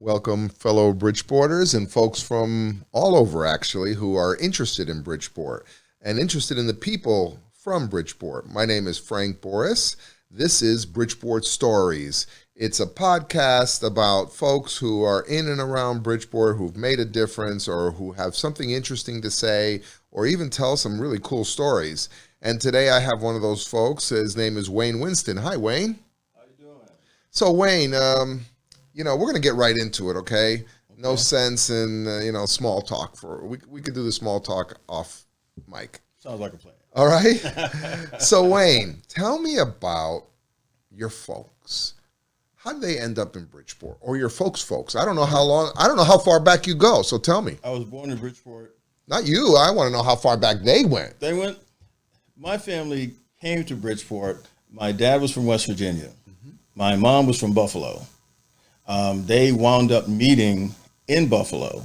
Welcome, fellow Bridgeporters and folks from all over, actually, who are interested in Bridgeport and interested in the people from Bridgeport. My name is Frank Boris. This is Bridgeport Stories. It's a podcast about folks who are in and around Bridgeport, who've made a difference or who have something interesting to say or even tell some really cool stories. And today I have one of those folks. His name is Wayne Winston. Hi, Wayne. How you doing? So, Wayne, we're going to get right into it, okay? No sense in, small talk. We could do the small talk off mic. Sounds like a plan. All right? So, Wayne, tell me about your folks. How did they end up in Bridgeport? Or your folks? I don't know how far back you go, so tell me. I was born in Bridgeport. Not you. I want to know how far back they went. My family came to Bridgeport. My dad was from West Virginia. Mm-hmm. My mom was from Buffalo. They wound up meeting in Buffalo,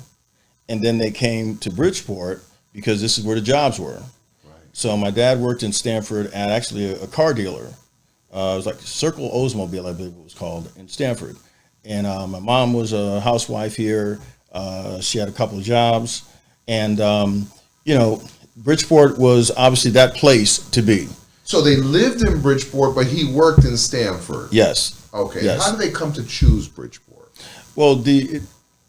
and then they came to Bridgeport because this is where the jobs were. Right. So my dad worked in Stamford at actually a car dealer. It was like Circle Oldsmobile, I believe it was called, in Stamford. And my mom was a housewife here. She had a couple of jobs. And, Bridgeport was obviously that place to be. So they lived in Bridgeport, but he worked in Stamford. Yes. Okay. Yes. How did they come to choose Bridgeport? Well, it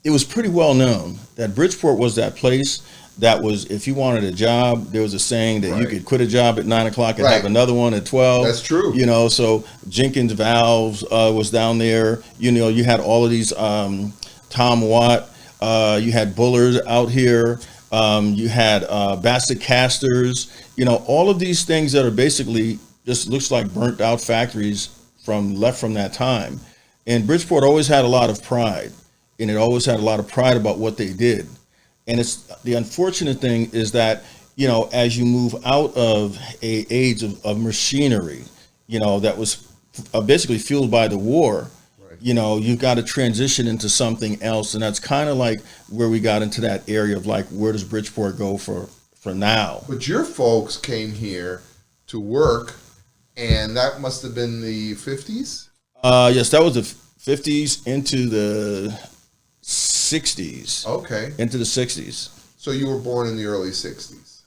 was pretty well known that Bridgeport was that place that was, if you wanted a job, there was a saying that you could quit a job at 9 o'clock and have another one at 12. That's true. So Jenkins Valves was down there. You had all of these Tom Watt. You had Bullard out here. You had Bassett Casters. All of these things that are basically just looks like burnt out factories left from that time. And Bridgeport always had a lot of pride, and it always had a lot of pride about what they did. And it's the unfortunate thing is that, as you move out of an age of machinery, that was basically fueled by the war, you've got to transition into something else. And that's kind of like where we got into that area of like, where does Bridgeport go for now? But your folks came here to work, and that must have been the 50s? Yes, that was the 50s into the 60s. Okay. Into the 60s. So you were born in the early 60s?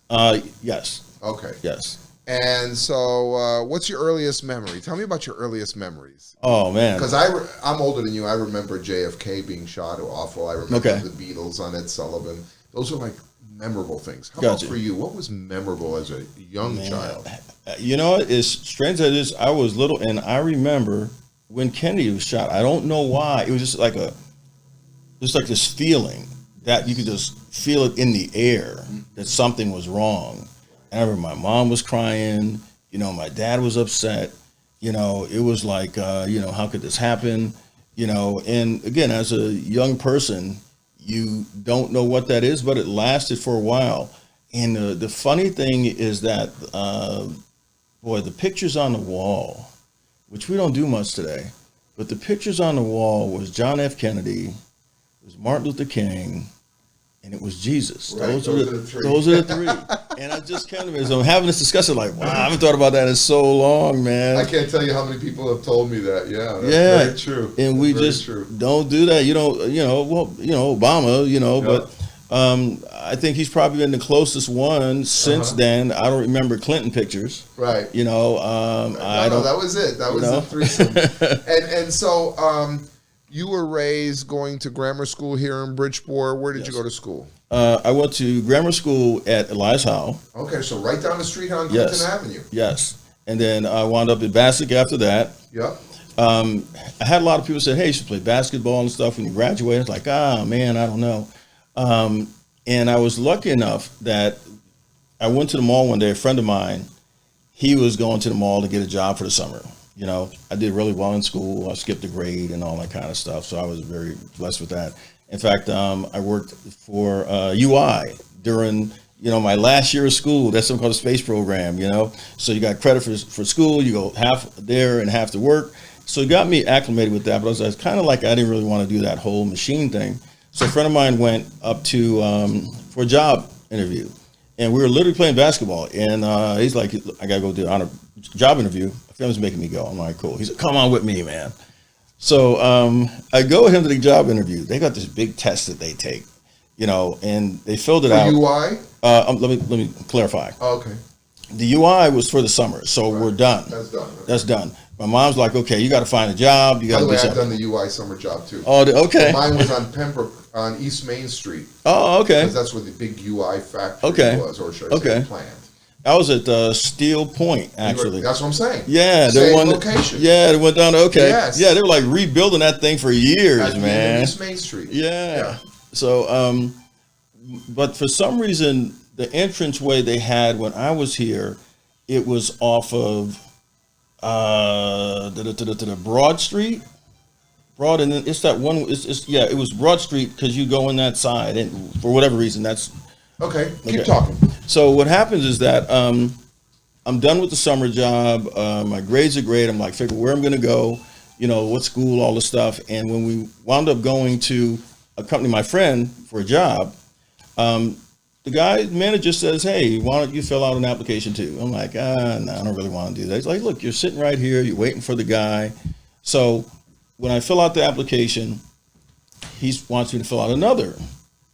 Yes. Okay. Yes. And so what's your earliest memory? Tell me about your earliest memories. Oh, man. Because I'm older than you. I remember JFK being shot. Awful. I remember the Beatles on Ed Sullivan. Those are like memorable things. How about for you? What was memorable as a young child? As strange as it is, I was little, and I remember when Kennedy was shot. I don't know why. It was just like this feeling that you could just feel it in the air that something was wrong. And I remember my mom was crying. My dad was upset. It was like, how could this happen? And again, as a young person, you don't know what that is, but it lasted for a while. And the funny thing is that, the pictures on the wall, which we don't do much today, but the pictures on the wall was John F. Kennedy, it was Martin Luther King, and it was Jesus. Right, those are the three. Those are the three. And I just kind of, as I'm having this discussion, like, wow, I haven't thought about that in so long, man. I can't tell you how many people have told me that. Yeah, that's very true. And we just don't do that. Obama, but I think he's probably been the closest one since then. I don't remember Clinton pictures. Right. I don't. That was it. That was the threesome. and so you were raised going to grammar school here in Bridgeport. Where did you go to school? I went to grammar school at Elias Howe. Okay, so right down the street on Clinton Avenue. Yes. And then I wound up at Bassett after that. Yep. I had a lot of people say, hey, you should play basketball and stuff when you graduate. It's like, man, I don't know. And I was lucky enough that I went to the mall one day. A friend of mine, he was going to the mall to get a job for the summer. I did really well in school. I skipped a grade and all that kind of stuff. So I was very blessed with that. In fact, I worked for UI during, my last year of school. That's something called a space program, So you got credit for school. You go half there and half to work. So it got me acclimated with that. But I was kind of like, I didn't really want to do that whole machine thing. So a friend of mine went up to for a job interview. And we were literally playing basketball. And he's like, I got to go do a job interview. My family's making me go. I'm like, cool. He's like, come on with me, man. So I go with him to the job interview. They got this big test that they take, and they filled it out. UI? Let me clarify. Oh, okay. The UI was for the summer, so we're done. That's done. Okay. That's done. My mom's like, okay, you got to find a job. You got By to the do way, I've something. done the UI summer job too. Oh, okay. So mine was on Pembroke, on East Main Street. Oh, okay. Because that's where the big UI factory was, or should I say plant. I was at Steel Point, actually. That's what I'm saying. Yeah, Same location. Yeah, they went down to Yes. Yeah, they were like rebuilding that thing for years, At the end man. of East Main Street. Yeah. So, but for some reason, the entranceway they had when I was here, it was off of Broad Street. Broad, and then it's that one. It was Broad Street because you go in that side, and for whatever reason, that's Okay. Keep talking. So what happens is that I'm done with the summer job. My grades are great. I'm like, figure where I'm going to go, what school, all this stuff. And when we wound up going to accompany my friend for a job, the manager says, hey, why don't you fill out an application too? I'm like, no, I don't really want to do that. He's like, look, you're sitting right here. You're waiting for the guy. So when I fill out the application, he wants me to fill out another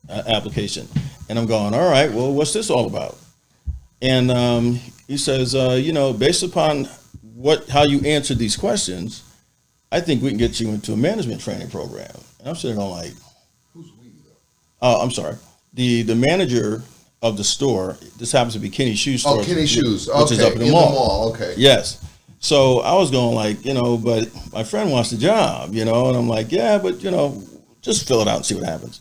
application. And I'm going, all right, well, what's this all about? And he says, based upon how you answered these questions, I think we can get you into a management training program. And I'm sitting there going like, who's we though? Oh, I'm sorry. The manager of the store, this happens to be Kenny's Shoe Store. Oh, Kenny's Shoes. Which is up in the mall. Okay. Yes. So I was going like, but my friend wants the job, and I'm like, yeah, but, just fill it out and see what happens.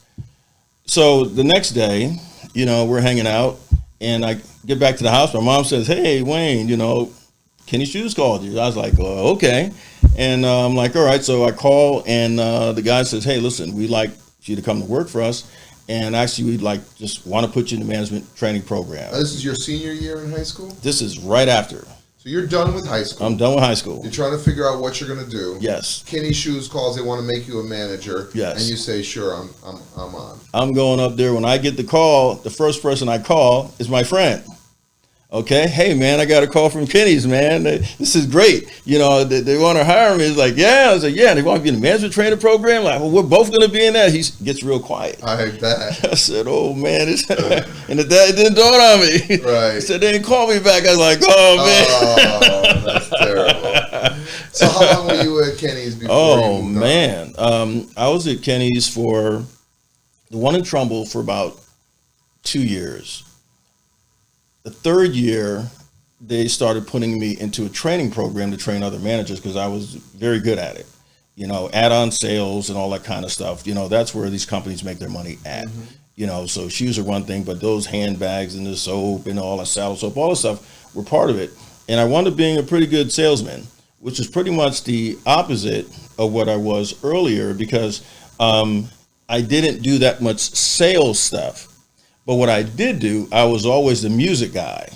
So the next day, we're hanging out, and I get back to the house. My mom says, hey, Wayne, Kenny's Shoes called you. I was like, okay. And I'm like, all right. So I call, and the guy says, hey, listen, we'd like you to come to work for us. And actually, we'd just want to put you in the management training program. Now, this is your senior year in high school? This is right after. So you're done with high school. I'm done with high school. You're trying to figure out what you're going to do. Yes. Kenny Shoes calls. They want to make you a manager. Yes. And you say, sure, I'm on. I'm going up there. When I get the call, the first person I call is my friend. Okay, hey man, I got a call from Kenny's, man. This is great. They want to hire me. He's like, yeah. I was like, yeah. They want to be in the management training program. Like, well, we're both going to be in that. He gets real quiet. I bet. I said, oh man, and the dad didn't dawn on me. Right. He said they didn't call me back. I was like, oh man. Oh, that's terrible. So how long were you at Kenny's before? Oh man, I was at Kenny's for the one in Trumbull for about 2 years. The third year, they started putting me into a training program to train other managers because I was very good at it. Add-on sales and all that kind of stuff. That's where these companies make their money at. Mm-hmm. So shoes are one thing, but those handbags and the soap and all that saddle soap, all that stuff were part of it. And I wound up being a pretty good salesman, which is pretty much the opposite of what I was earlier because I didn't do that much sales stuff. But what I did do, I was always the music guy.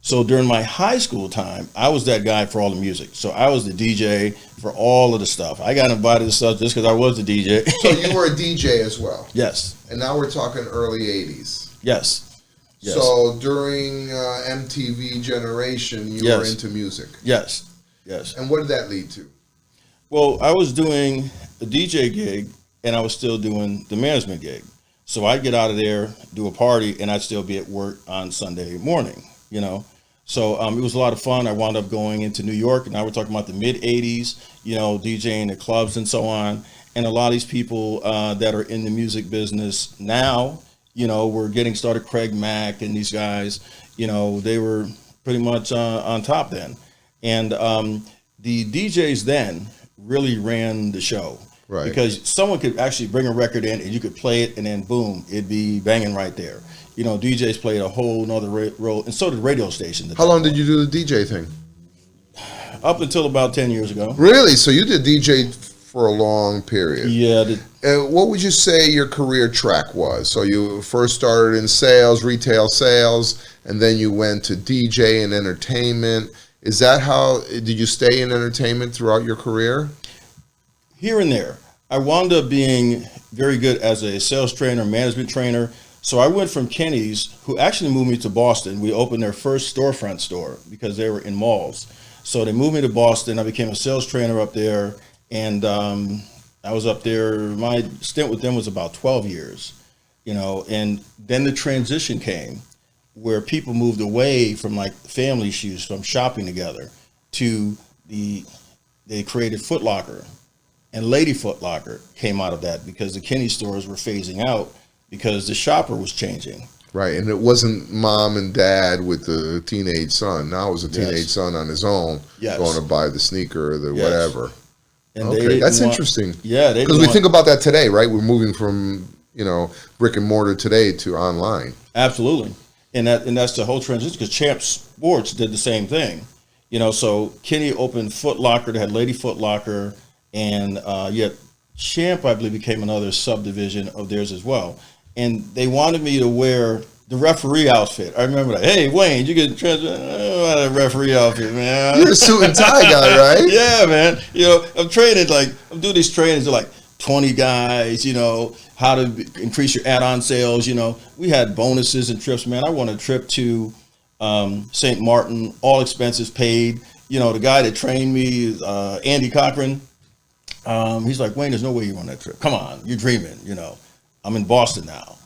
So during my high school time, I was that guy for all the music. So I was the DJ for all of the stuff. I got invited to stuff just because I was the DJ. So you were a DJ as well? Yes. And now we're talking early 80s. Yes. Yes. So during MTV generation, you were into music? Yes. Yes. And what did that lead to? Well, I was doing a DJ gig, and I was still doing the management gig. So I'd get out of there, do a party, and I'd still be at work on Sunday morning, So it was a lot of fun. I wound up going into New York, and now we're talking about the mid-'80s, DJing at clubs and so on. And a lot of these people that are in the music business now, were getting started. Craig Mack and these guys, they were pretty much on top then. And the DJs then really ran the show. Right. Because someone could actually bring a record in and you could play it and then boom, it'd be banging right there. DJs played a whole nother role, and so did radio stations. How long did you do the DJ thing? Up until about 10 years ago. Really? So you did DJ for a long period. Yeah. What would you say your career track was? So you first started in sales, retail sales, and then you went to DJ and entertainment. Is that how, did you stay in entertainment throughout your career? Here and there. I wound up being very good as a sales trainer, management trainer. So I went from Kenny's, who actually moved me to Boston. We opened their first storefront store because they were in malls. So they moved me to Boston. I became a sales trainer up there. And I was up there. My stint with them was about 12 years, and then the transition came where people moved away from like family issues, from shopping together, to they created Foot Locker, and Lady Foot Locker came out of that because the Kinney stores were phasing out because the shopper was changing. Right, and it wasn't mom and dad with the teenage son. Now it was a teenage son on his own going to buy the sneaker or the whatever. And okay, that's interesting. Yeah, because we think about that today, right? We're moving from brick and mortar today to online. Absolutely, and that's the whole transition. Because Champ Sports did the same thing, So Kinney opened Foot Locker. They had Lady Foot Locker, and yet Champ, I believe, became another subdivision of theirs as well. And they wanted me to wear the referee outfit. I remember that. Hey, Wayne, you get a referee outfit, man. You're a suit and tie guy, right? Yeah, man. I'm training, I'm doing these trainings to like 20 guys, how to increase your add-on sales. We had bonuses and trips, man. I won a trip to St. Martin, all expenses paid. The guy that trained me, Andy Cochran, he's like, Wayne, there's no way you won that trip. Come on, you're dreaming, I'm in Boston now.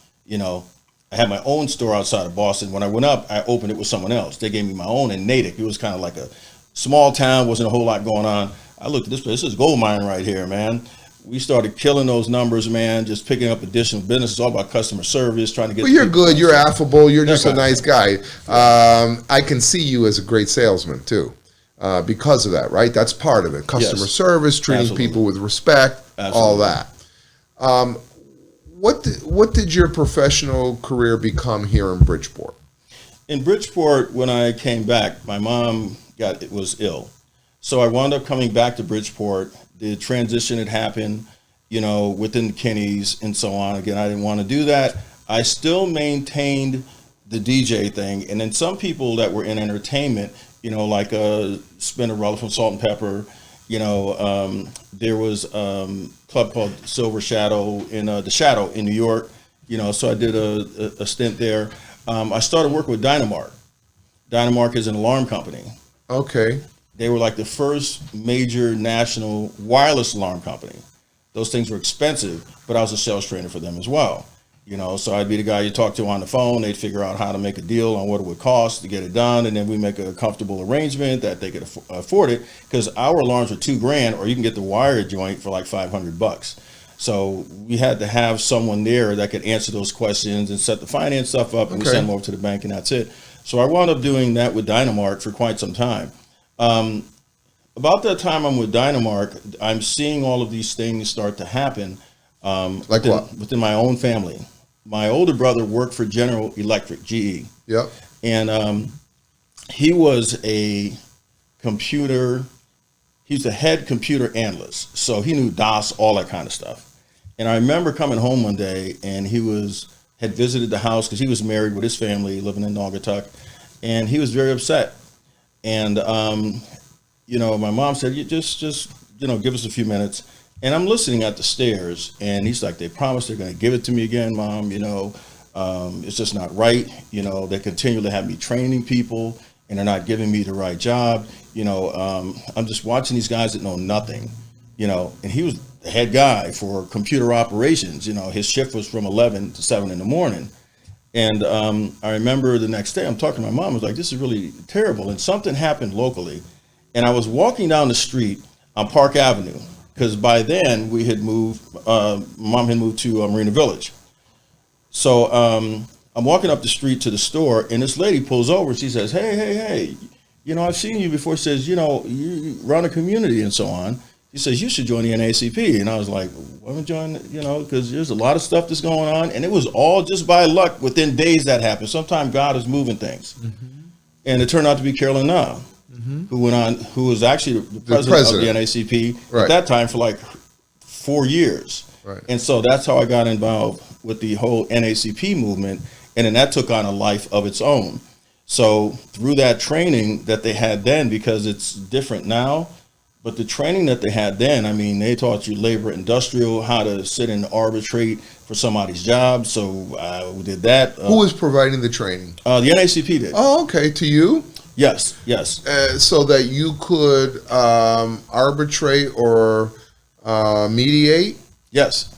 I had my own store outside of Boston. When I went up, I opened it with someone else. They gave me my own in Natick. It was kind of like a small town, wasn't a whole lot going on. I looked at this place. This is gold mine right here, man. We started killing those numbers, man, just picking up additional business. It's all about customer service, trying to get... Well, you're good. You're affable. You're just a nice guy. I can see you as a great salesman, too, because of that, right? That's part of it. Customer service, treating people with respect, all that. What did your professional career become here in Bridgeport? In Bridgeport, when I came back, my mom was ill. So I wound up coming back to Bridgeport. The transition had happened, within the Kinneys and so on. Again, I didn't want to do that. I still maintained the DJ thing. And then some people that were in entertainment, like Spinnerella from Salt and Pepper, there was a club called Silver Shadow in the Shadow in New York, so I did a stint there. I started working with Dynamark. Dynamark is an alarm company. Okay. They were like the first major national wireless alarm company. Those things were expensive, but I was a sales trainer for them as well. So I'd be the guy you talk to on the phone. They'd figure out how to make a deal on what it would cost to get it done, and then we make a comfortable arrangement that they could afford it. Because our alarms were $2,000, or you can get the wire joint for like $500. So we had to have someone there that could answer those questions and set the finance stuff up, and we send them over to the bank, and that's it. So I wound up doing that with Dynamark for quite some time. About that time I'm with Dynamark, I'm seeing all of these things start to happen. Like what? Within my own family. My older brother worked for General Electric, GE. Yep. And he was a he's the head computer analyst. So he knew DOS, all that kind of stuff. And I remember coming home one day, and he had visited the house because he was married with his family, living in Naugatuck, and he was very upset. And my mom said, "You just give us a few minutes." And I'm listening at the stairs, and he's like, "They promised they're going to give it to me again, Mom. It's just not right. They continually have me training people, and they're not giving me the right job. I'm just watching these guys that know nothing, And he was the head guy for computer operations. His shift was from 11 to 7 in the morning. And I remember the next day, I'm talking to my mom. I was like, "This is really terrible." And something happened locally, and I was walking down the street on Park Avenue. Because by then we had moved, Mom had moved to Marina Village. So I'm walking up the street to the store, and this lady pulls over, and she says, hey, I've seen you before. She says, you run a community and so on. She says, you should join the NAACP. And I was like, well, I'm joining, because there's a lot of stuff that's going on. And it was all just by luck within days that happened. Sometimes God is moving things. Mm-hmm. And it turned out to be Carolyn Nah. Mm-hmm. Who was actually the president of the NAACP at that time for like 4 years. Right. And so that's how I got involved with the whole NAACP movement. And then that took on a life of its own. So through that training that they had then, because it's different now, but the training that they had then, they taught you labor industrial, how to sit and arbitrate for somebody's job. So we did that. Who was providing the training? The NAACP did. Oh, okay. To you? Yes. So that you could arbitrate or Mediate? Yes.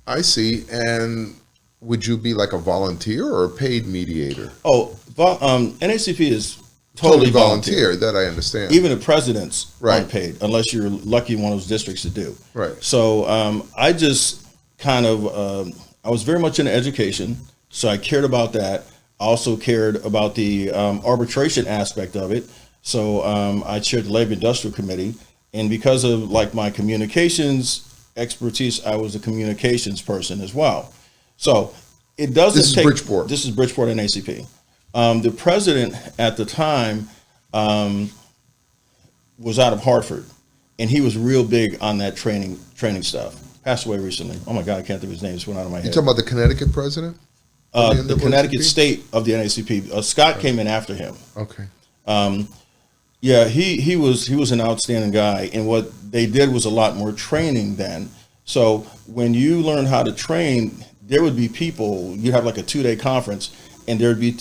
I see. And would you be like a volunteer or a paid mediator? NACP is totally volunteer. That I understand. Even the presidents Right. aren't paid unless you're lucky in one of those districts to do. Right. So I just kind of I was very much into education, so I cared about that. I also cared about the arbitration aspect of it. So I chaired the Labor Industrial Committee, and because of like my communications expertise, I was a communications person as well. So it doesn't This is Bridgeport. This is Bridgeport NACP. The president at the time was out of Hartford, and he was real big on that training stuff. Passed away recently. Oh my God, I can't think of his name. It just went out of my You head. talking about the Connecticut president? The Connecticut state of the NACP. Scott came in after him. Okay. Yeah, he was an outstanding guy, and what they did was a lot more training then. So when you learn how to train, there would be people. You'd have like a 2-day conference, and there would be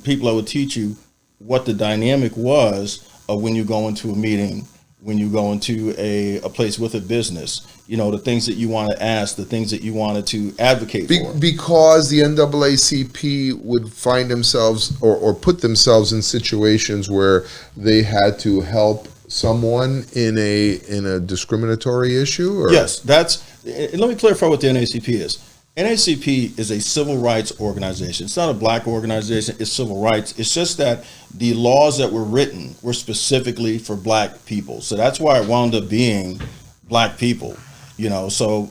people that would teach you what the dynamic was of when you go into a meeting, when you go into a place with a business. You know, the things that you want to ask, the things that you wanted to advocate for. Because the NAACP would find themselves or put themselves in situations where they had to help someone in a discriminatory issue? Or? Yes, let me clarify what the NACP is. NACP is a civil rights organization. It's not a black organization, it's civil rights. It's just that the laws that were written were specifically for black people. So that's why it wound up being black people. You know, so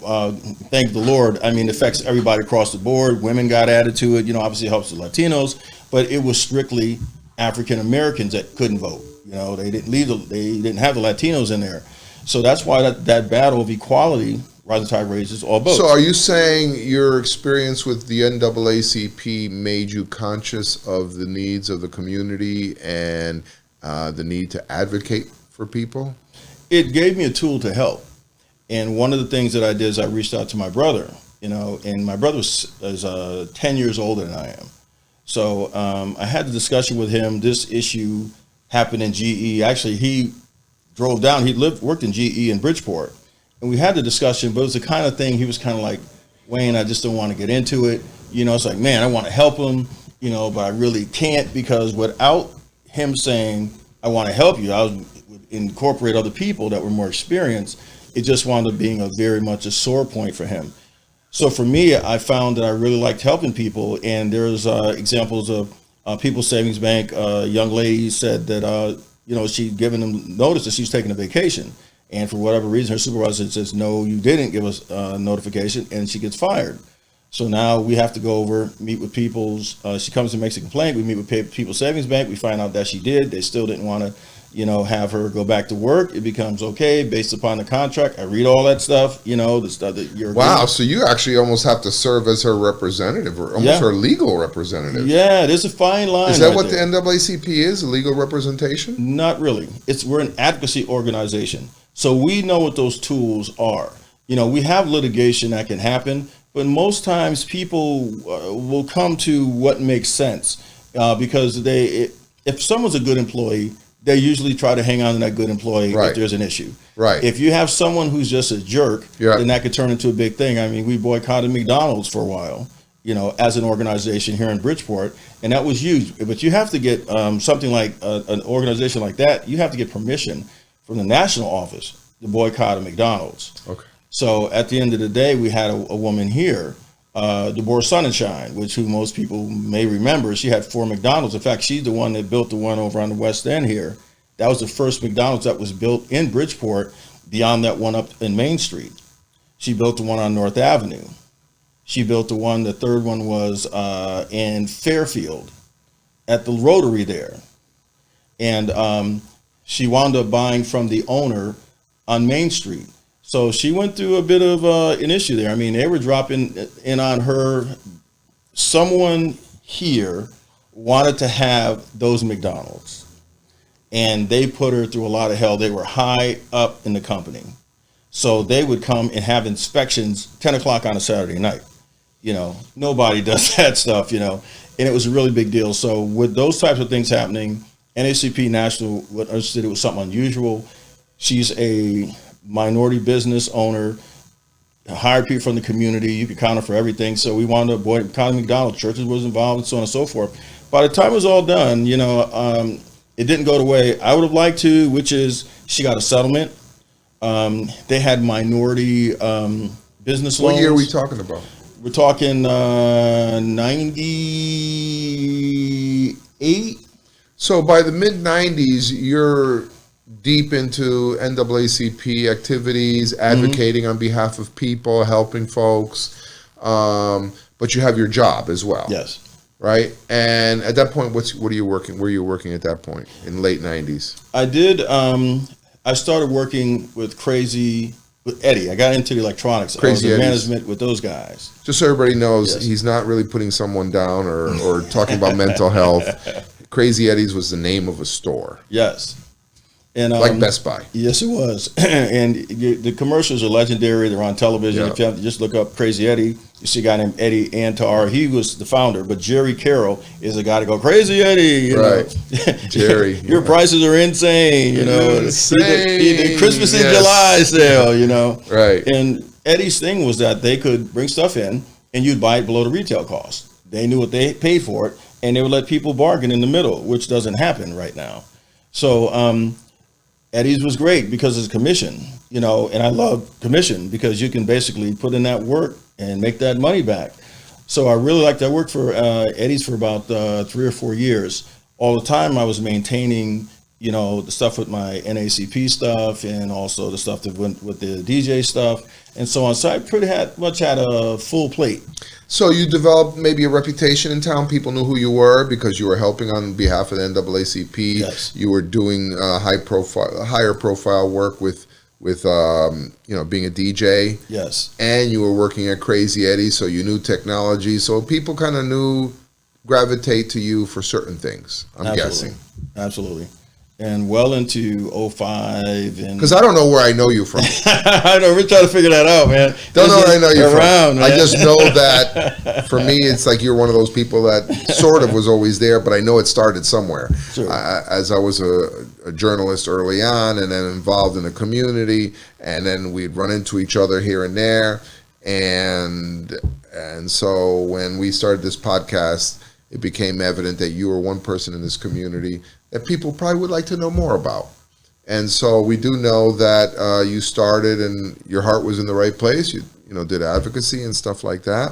thank the Lord. I mean, it affects everybody across the board. Women got added to it. You know, obviously it helps the Latinos, but it was strictly African Americans that couldn't vote. You know, they didn't have the Latinos in there. So that's why that battle of equality, rising tide raises all boats. So are you saying your experience with the NAACP made you conscious of the needs of the community and the need to advocate for people? It gave me a tool to help. And one of the things that I did is I reached out to my brother, you know, and my brother is 10 years older than I am. So I had the discussion with him. This issue happened in GE. Actually, he drove down. He worked in GE in Bridgeport. And we had the discussion, but it was the kind of thing he was kind of like, Wayne, I just don't want to get into it. You know, it's like, man, I want to help him, you know, but I really can't, because without him saying, I want to help you, I would incorporate other people that were more experienced. It just wound up being very much a sore point for him. So for me, I found that I really liked helping people. And there's examples of People's Savings Bank. A young lady said that, you know, she'd given them notice that she's taking a vacation. And for whatever reason, her supervisor says, no, you didn't give us a notification, and she gets fired. So now we have to go over, meet with she comes and makes a complaint. We meet with People's Savings Bank. We find out that she did. They still didn't want to, you know, have her go back to work. It becomes okay based upon the contract. I read all that stuff, you know, the stuff that you're. Wow. So you actually almost have to serve as her representative, or almost her legal representative. Yeah, there's a fine line. Is that what the NAACP is? A legal representation? Not really. We're an advocacy organization. So we know what those tools are. You know, we have litigation that can happen, but most times people will come to what makes sense because if someone's a good employee, they usually try to hang on to that good employee if there's an issue. Right. If you have someone who's just a jerk, then that could turn into a big thing. I mean, we boycotted McDonald's for a while, you know, as an organization here in Bridgeport, and that was huge. But you have to get something like an organization like that, you have to get permission from the national office to boycott a McDonald's. Okay. So at the end of the day, we had a woman here, Deborah Sonnenschein, who most people may remember. She had 4 McDonald's. In fact, she's the one that built the one over on the West End here. That was the first McDonald's that was built in Bridgeport beyond that one up in Main Street. She built the one on North Avenue. She built the third one was in Fairfield at the Rotary there. And she wound up buying from the owner on Main Street. So she went through a bit of an issue there. I mean, they were dropping in on her. Someone here wanted to have those McDonald's, and they put her through a lot of hell. They were high up in the company. So they would come and have inspections 10 o'clock on a Saturday night. You know, nobody does that stuff, you know, and it was a really big deal. So with those types of things happening, NACP National understood it was something unusual. She's a minority business owner, hired people from the community. You could counter for everything. So we wound up Connie McDonald, churches was involved, and so on and so forth. By the time it was all done, it didn't go the way I would have liked to, which is she got a settlement. They had minority business loans. What year are we talking about? We're talking 98. So by the mid 90s, you're deep into NAACP activities, advocating on behalf of people, helping folks, but you have your job as well. Yes. Right. And at that point, what are you working? Where are you working at that point in late 90s? I did. I started working with Eddie. I got into the electronics. Crazy I was in Eddie's. management with those guys. Just so everybody knows, Yes. he's not really putting someone down or talking about mental health. Crazy Eddie's was the name of a store, Yes. And like Best Buy. Yes, it was. And the commercials are legendary. They're on television. Yeah. If you have to just look up Crazy Eddie, you see a guy named Eddie Antar. He was the founder, but Jerry Carroll is the guy to go, Crazy Eddie, you know. Jerry. Your prices are insane, you know. Insane. He did Christmas in Yes. July sale, you know. Right. And Eddie's thing was that they could bring stuff in and you'd buy it below the retail cost. They knew what they paid for it, and they would let people bargain in the middle, which doesn't happen right now. So Eddie's was great because it's commission, you know, and I love commission because you can basically put in that work and make that money back. So I really liked that. I worked for Eddie's for about 3 or 4 years. All the time I was maintaining, you know, the stuff with my NAACP stuff and also the stuff that went with the DJ stuff and so on. So I pretty much had a full plate. So you developed maybe a reputation in town. People knew who you were because you were helping on behalf of the NAACP. Yes. You were doing higher profile work with being a DJ. Yes. And you were working at Crazy Eddie, so you knew technology. So people kind of gravitate to you for certain things, I'm guessing. Absolutely. And well into 05 and because I don't know where I know you from. I know we're trying to figure that out, man. Don't know where I know you around, from. Man. I just know that for me, it's like you're one of those people that sort of was always there, but I know it started somewhere. Sure. As I was a journalist early on, and then involved in the community, and then we'd run into each other here and there, and so when we started this podcast, it became evident that you were one person in this community that people probably would like to know more about. And so we do know that you started and your heart was in the right place. You did advocacy and stuff like that.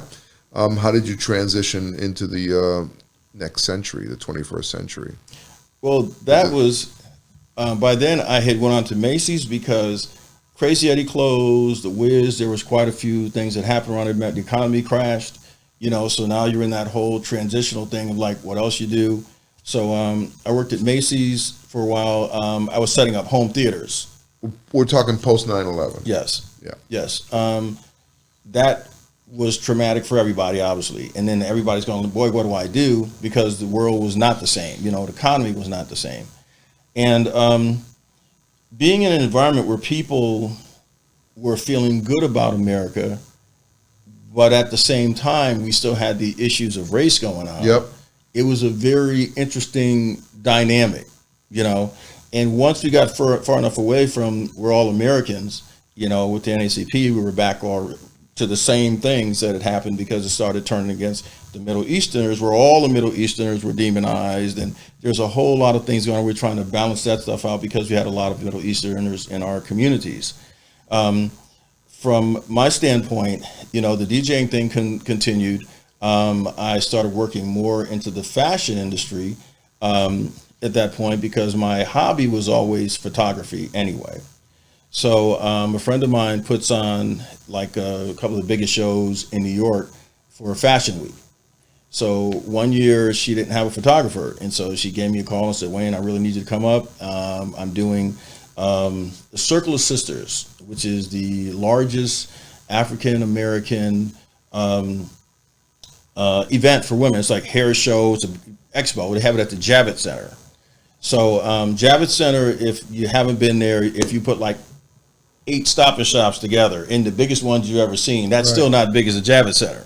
How did you transition into the next century, the 21st century? Well, that was, by then I had went on to Macy's because Crazy Eddie closed, the Wiz, there was quite a few things that happened around it. The economy crashed, so now you're in that whole transitional thing of like, what else you do? So I worked at Macy's for a while. I was setting up home theaters. We're talking post 9/11. Yes. Yeah. Yes. That was traumatic for everybody, obviously. And then everybody's going, boy, what do I do? Because the world was not the same. The economy was not the same. And being in an environment where people were feeling good about America, but at the same time, we still had the issues of race going on. Yep. It was a very interesting dynamic, and once we got far enough away from we're all Americans, with the NAACP, we were back all to the same things that had happened because it started turning against the Middle Easterners, where all the Middle Easterners were demonized. And there's a whole lot of things going on. We're trying to balance that stuff out because we had a lot of Middle Easterners in our communities. From my standpoint, the DJing thing continued. I started working more into the fashion industry at that point because my hobby was always photography anyway. So a friend of mine puts on like a couple of the biggest shows in New York for Fashion Week. So one year she didn't have a photographer, and so she gave me a call and said, Wayne, I really need you to come up. I'm doing the Circle of Sisters, which is the largest African-American event for women. It's like hair show. It's an expo. They have it at the Javits Center. So Javits Center, if you haven't been there, if you put like 8 Stop and Shops together in the biggest ones you've ever seen, that's still not big as the Javits Center.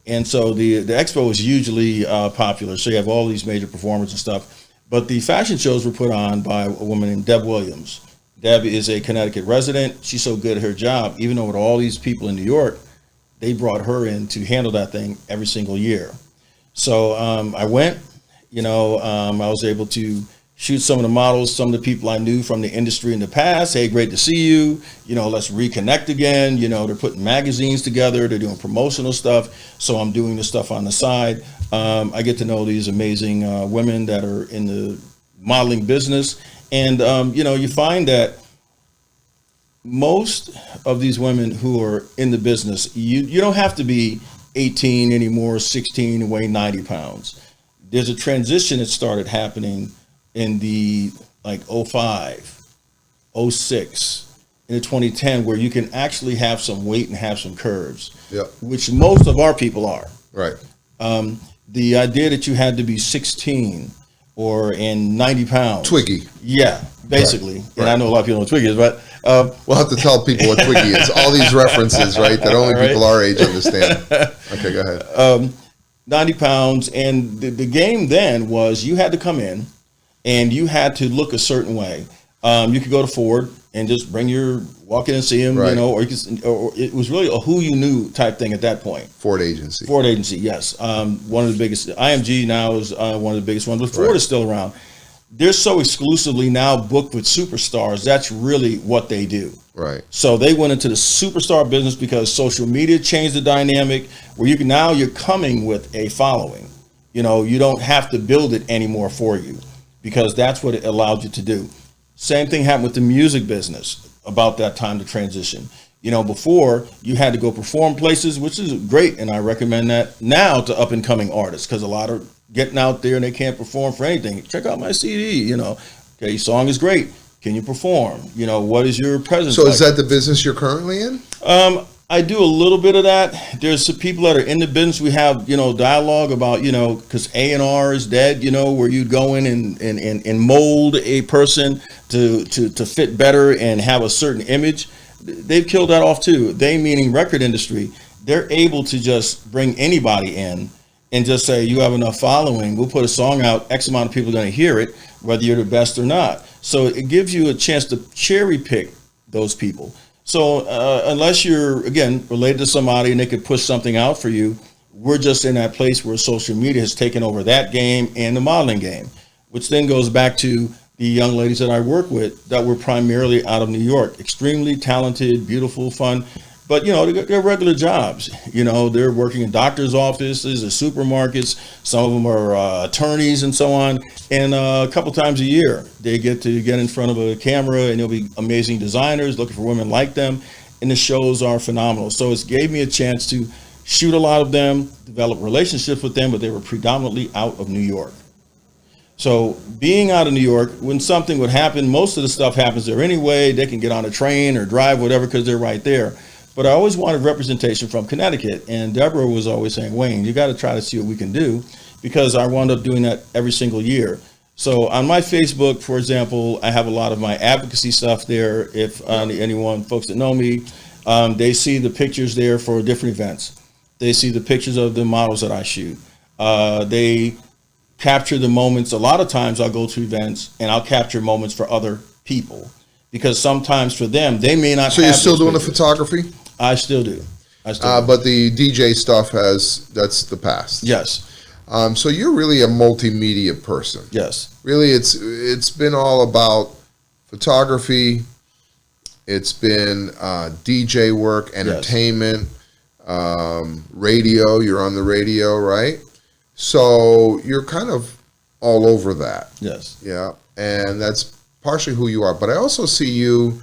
And so the expo is hugely popular. So you have all these major performers and stuff. But the fashion shows were put on by a woman named Deb Williams. Deb is a Connecticut resident. She's so good at her job, even though with all these people in New York, they brought her in to handle that thing every single year. So I went, I was able to shoot some of the models, some of the people I knew from the industry in the past. Hey, great to see you. Let's reconnect again. They're putting magazines together. They're doing promotional stuff. So I'm doing this stuff on the side. I get to know these amazing women that are in the modeling business. And, you find that most of these women who are in the business, you don't have to be 18 anymore, 16 and weigh 90 pounds. There's a transition that started happening in the 05, 06, into 2010, where you can actually have some weight and have some curves, which most of our people are. Right. The idea that you had to be 16 and 90 pounds. Twiggy. Yeah, basically. Right. And I know a lot of people know what Twiggy is, but we'll have to tell people what Twiggy is. All these references, right, that only people our age understand. Okay, go ahead. 90 pounds, and the game then was you had to come in and you had to look a certain way. You could go to Ford and just walk in and see him, right. Or it was really a who you knew type thing at that point. Ford agency, yes. One of the biggest. IMG now is one of the biggest ones, but Ford is still around. They're so exclusively now booked with superstars. That's really what they do. Right. So they went into the superstar business because social media changed the dynamic where you're coming with a following. You don't have to build it anymore for you because that's what it allowed you to do. Same thing happened with the music business about that time to transition. Before you had to go perform places, which is great, and I recommend that now to up and coming artists because a lot are getting out there and they can't perform for anything. Check out my CD. Okay, your song is great. Can you perform? What is your presence? So is that the business you're currently in? I do a little bit of that. There's some people that are in the business. We have, dialogue about, because A&R is dead, where you'd go in and mold a person to fit better and have a certain image. They've killed that off too. They, meaning record industry, they're able to just bring anybody in and just say, you have enough following. We'll put a song out. X amount of people are going to hear it, whether you're the best or not. So it gives you a chance to cherry pick those people. So unless you're, again, related to somebody and they could push something out for you, we're just in that place where social media has taken over that game and the modeling game, which then goes back to the young ladies that I work with that were primarily out of New York, extremely talented, beautiful, fun. But, they're regular jobs. They're working in doctor's offices or supermarkets. Some of them are attorneys and so on. And a couple times a year, they get in front of a camera and there'll be amazing designers looking for women like them. And the shows are phenomenal. So it gave me a chance to shoot a lot of them, develop relationships with them, but they were predominantly out of New York. So being out of New York, when something would happen, most of the stuff happens there anyway. They can get on a train or drive, whatever, because they're right there. But I always wanted representation from Connecticut. And Deborah was always saying, Wayne, you got to try to see what we can do, because I wound up doing that every single year. So on my Facebook, for example, I have a lot of my advocacy stuff there. If anyone, folks that know me, they see the pictures there for different events. They see the pictures of the models that I shoot. They capture the moments. A lot of times I'll go to events and I'll capture moments for other people, because sometimes for them, they may not. So you're still doing the photography? I still do. But the DJ stuff that's the past. Yes. So you're really a multimedia person. Yes. Really, it's been all about photography. It's been DJ work, entertainment, radio. You're on the radio, right? So you're kind of all over that. Yes. Yeah. And that's partially who you are. But I also see you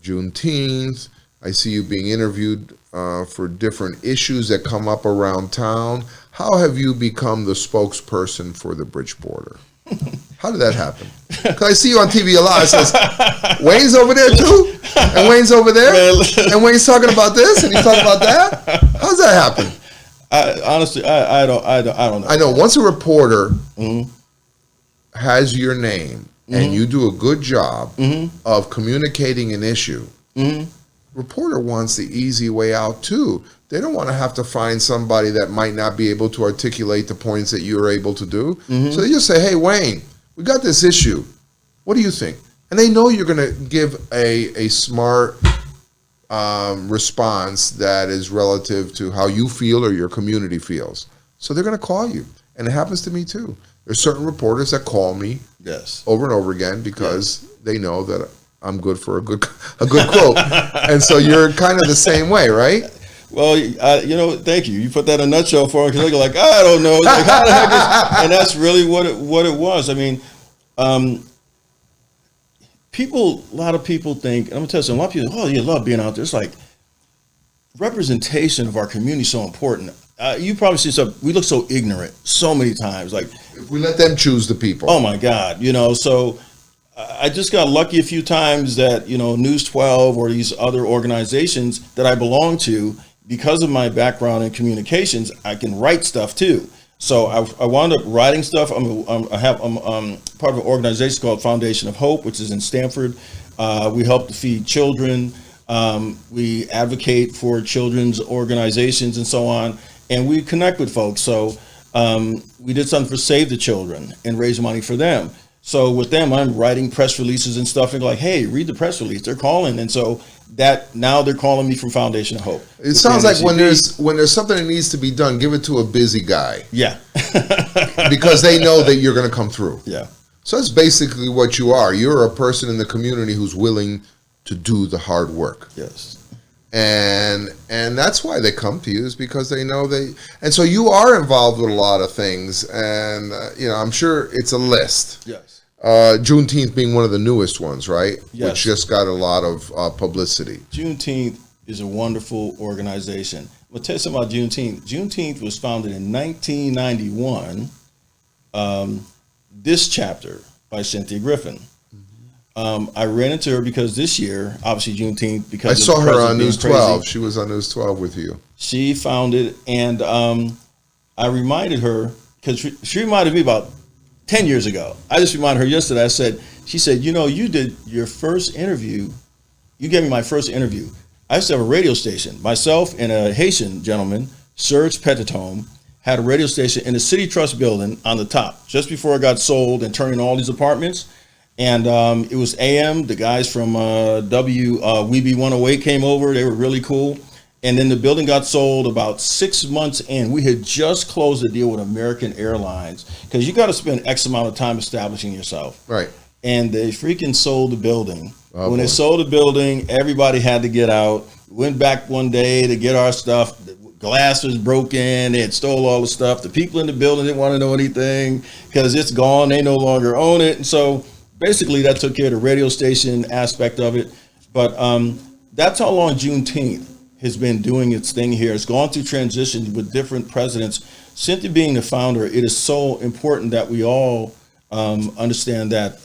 Juneteenth. I see you being interviewed for different issues that come up around town. How have you become the spokesperson for the Bridgeporter? How did that happen? Because I see you on TV a lot. It says, Wayne's over there too? And Wayne's over there? And Wayne's talking about this and he's talking about that? How's that happen? Honestly, I don't know. I know once a reporter has your name and you do a good job of communicating an issue, reporter wants the easy way out too. They don't want to have to find somebody that might not be able to articulate the points that you're able to do. So they just say, hey, Wayne, we got this issue. What do you think? And they know you're going to give a smart response that is relative to how you feel or your community feels. So they're going to call you. And it happens to me too. There's certain reporters that call me over and over again because they know that I'm good for a good quote. And so you're kind of the same way, right? Well, thank you. You put that in a nutshell for me because they're like, I don't know. It's like, how the heck is, and that's really what it was. I mean, a lot of people think, I'm going to tell you something, a lot of people think, oh, you love being out there. It's like representation of our community is so important. You probably see stuff, we look so ignorant so many times. Like, if we let them choose the people. Oh, my God. So I just got lucky a few times that, News 12 or these other organizations that I belong to, because of my background in communications, I can write stuff too. So I wound up writing stuff. I'm part of an organization called Foundation of Hope, which is in Stamford. We help to feed children. We advocate for children's organizations and so on. And we connect with folks. So we did something for Save the Children and raise money for them. So with them, I'm writing press releases and stuff and like, hey, read the press release. They're calling. And so that now they're calling me from Foundation of Hope. It sounds like when there's something that needs to be done, give it to a busy guy. Yeah. Because they know that you're going to come through. Yeah. So that's basically what you are. You're a person in the community who's willing to do the hard work. Yes. And that's why they come to you, is because they know and so you are involved with a lot of things, and I'm sure it's a list. Yes. Juneteenth being one of the newest ones, right? Yes. Which just got a lot of publicity. Juneteenth is a wonderful organization. I'll tell you something about Juneteenth. Juneteenth was founded in 1991. This chapter by Cynthia Griffin. I ran into her because this year, obviously Juneteenth, because I saw her on News 12. She was on News 12 with you. She founded, and I reminded her, because she reminded me about 10 years ago. I just reminded her yesterday. She said, you did your first interview. You gave me my first interview. I used to have a radio station. Myself and a Haitian gentleman, Serge Petitome, had a radio station in the City Trust building on the top, just before it got sold and turned into all these apartments. And it was AM. The guys from WeBe 108 came over. They were really cool. And then the building got sold about 6 months in. We had just closed a deal with American Airlines, because you got to spend X amount of time establishing yourself. Right. And they freaking sold the building. Oh, when boy. They sold the building, everybody had to get out. Went back one day to get our stuff. The glass was broken. They had stole all the stuff. The people in the building didn't want to know anything because it's gone. They no longer own it. And so basically that took care of the radio station aspect of it. But that's how long Juneteenth has been doing its thing here. It's gone through transitions with different presidents. Cynthia being the founder, it is so important that we all understand that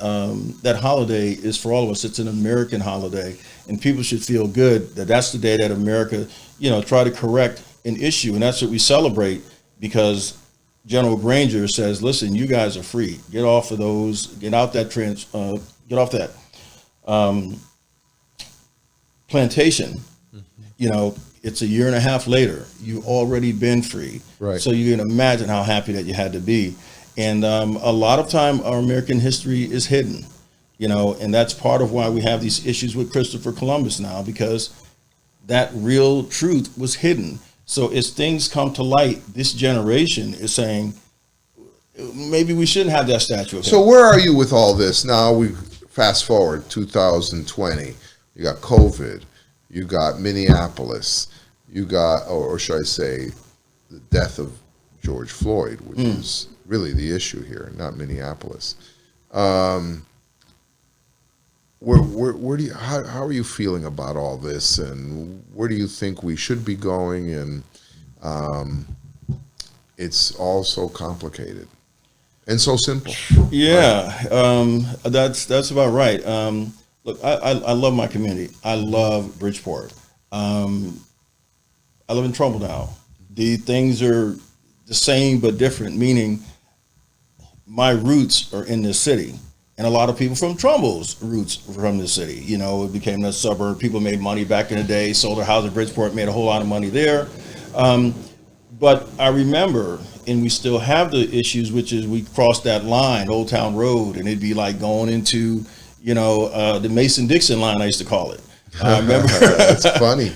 that holiday is for all of us. It's an American holiday, and people should feel good that that's the day that America, try to correct an issue, and that's what we celebrate, because General Granger says, "Listen, you guys are free. Get off of those. Get off that plantation." It's a year and a half later. You've already been free. Right. So you can imagine how happy that you had to be. And a lot of time our American history is hidden, and that's part of why we have these issues with Christopher Columbus now, because that real truth was hidden. So as things come to light, this generation is saying, maybe we shouldn't have that statue of him. So where are you with all this? Now we fast forward 2020. You got COVID. You got Minneapolis. You got, or should I say, the death of George Floyd, which is really the issue here, not Minneapolis. Where do you, how are you feeling about all this, and where do you think we should be going? And it's all so complicated and so simple. Yeah, right? That's about right. Look, I love my community. I love Bridgeport. I live in Trumbull now. The things are the same but different, meaning my roots are in this city. And a lot of people from Trumbull's roots from the city. It became a suburb. People made money back in the day, sold their house in Bridgeport, made a whole lot of money there. But I remember, and we still have the issues, which is we crossed that line, Old Town Road, and it'd be like going into, The Mason-Dixon line, I used to call it. I remember. That's funny.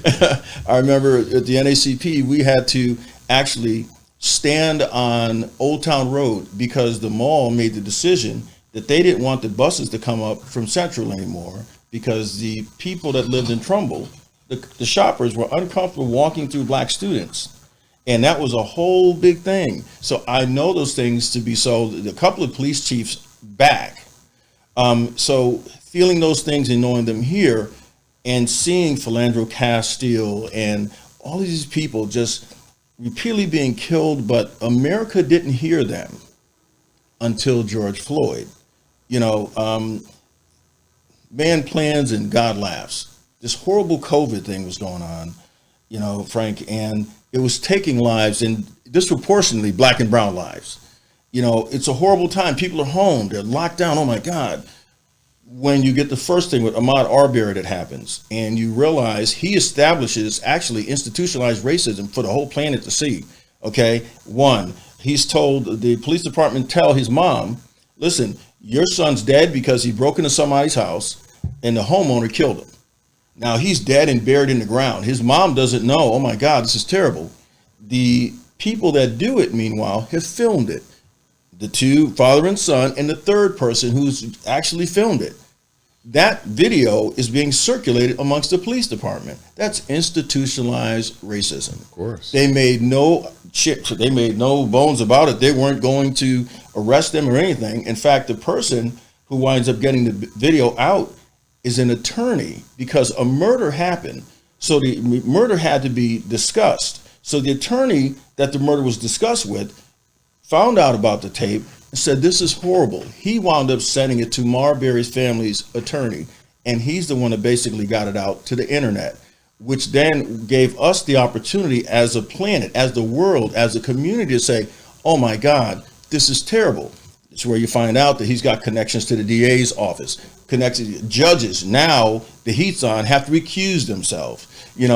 I remember at the NACP, we had to actually stand on Old Town Road because the mall made the decision that they didn't want the buses to come up from Central anymore because the people that lived in Trumbull, the shoppers, were uncomfortable walking through black students. And that was a whole big thing. So I know those things to be so. A couple of police chiefs back. So feeling those things and knowing them here and seeing Philandro Castile and all of these people just repeatedly being killed, but America didn't hear them until George Floyd. Man plans and God laughs. This horrible COVID thing was going on, Frank, and it was taking lives, and disproportionately black and brown lives. It's a horrible time. People are home. They're locked down. Oh, my God. When you get the first thing with Ahmaud Arbery that happens, and you realize he establishes actually institutionalized racism for the whole planet to see. Okay. One, he's told the police department, tell his mom, listen, your son's dead because he broke into somebody's house and the homeowner killed him. Now he's dead and buried in the ground. His mom doesn't know. Oh my God, this is terrible. The people that do it, meanwhile, have filmed it. The two, father and son, and the third person who's actually filmed it. That video is being circulated amongst the police department. That's institutionalized racism. Of course. They made no bones about it. They weren't going to arrest them or anything. In fact, the person who winds up getting the video out is an attorney because a murder happened. So the murder had to be discussed. So the attorney that the murder was discussed with found out about the tape and said, this is horrible. He wound up sending it to Marbury's family's attorney, and he's the one that basically got it out to the internet, which then gave us the opportunity as a planet, as the world, as a community to say, oh my God, this is terrible. It's where you find out that he's got connections to the DA's office, connected judges. Now the heat's on, have to recuse themselves. You